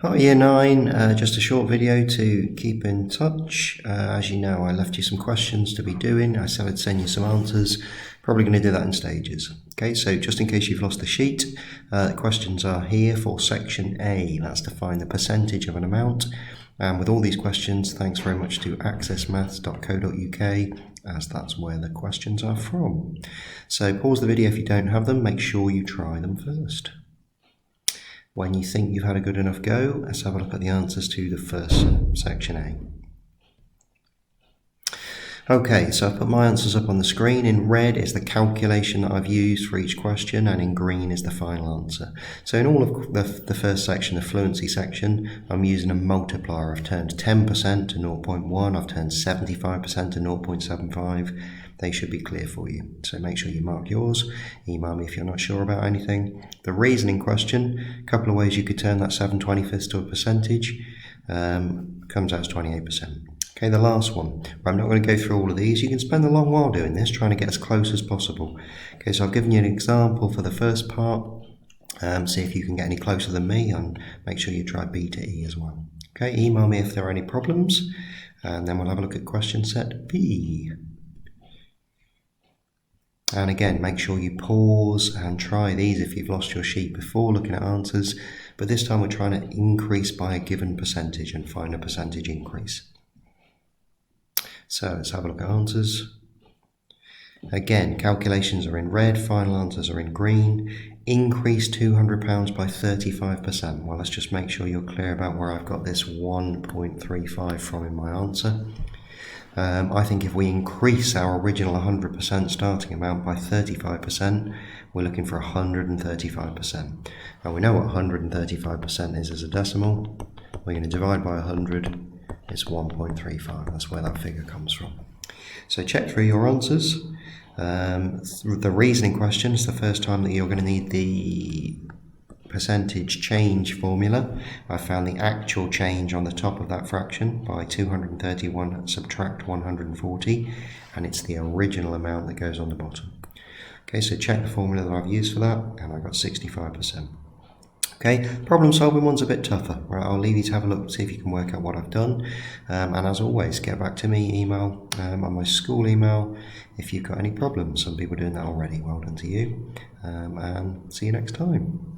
Hi Year 9, just a short video to keep in touch. As you know, I left you some questions to be doing. I said I'd send you some answers. Probably going to do that in stages. Okay, so just in case you've lost the sheet, the questions are here for section A. That's to find the percentage of an amount. And with all these questions, thanks very much to accessmaths.co.uk, as that's where the questions are from. So pause the video if you don't have them. Make sure you try them first. When you think you've had a good enough go, let's have a look at the answers to the first section A. Okay, so I've put my answers up on the screen. In red is the calculation that I've used for each question, and in green is the final answer. So in all of the first section, the fluency section, I'm using a multiplier. I've turned 10% to 0.1, I've turned 75% to 0.75. They should be clear for you. So make sure you mark yours. Email me if you're not sure about anything. The reasoning question, a couple of ways you could turn that 7/25 to a percentage, comes out as 28%. Okay, the last one. I'm not going to go through all of these. You can spend a long while doing this, trying to get as close as possible. Okay, so I've given you an example for the first part. See if you can get any closer than me, and make sure you try B to E as well. Okay, email me if there are any problems, and then we'll have a look at question set B. And again, make sure you pause and try these if you've lost your sheet before looking at answers. But this time we're trying to increase by a given percentage and find a percentage increase. So let's have a look at answers. Again, calculations are in red, final answers are in green. Increase £200 by 35%. Well, let's just make sure you're clear about where I've got this 1.35 from in my answer. I think if we increase our original 100% starting amount by 35%, we're looking for 135%. Now we know what 135% is as a decimal. We're going to divide by 100. It's 1.35. That's where that figure comes from. So check through your answers. The reasoning question is the first time that you're going to need the percentage change formula. I found the actual change on the top of that fraction by 231 subtract 140, and it's the original amount that goes on the bottom. Okay, so check the formula that I've used for that, and I got 65%. Okay, problem solving one's a bit tougher. Right, I'll leave you to have a look, see if you can work out what I've done. And as always, get back to me, email, on my school email, if you've got any problems. Some people are doing that already. Well done to you. And see you next time.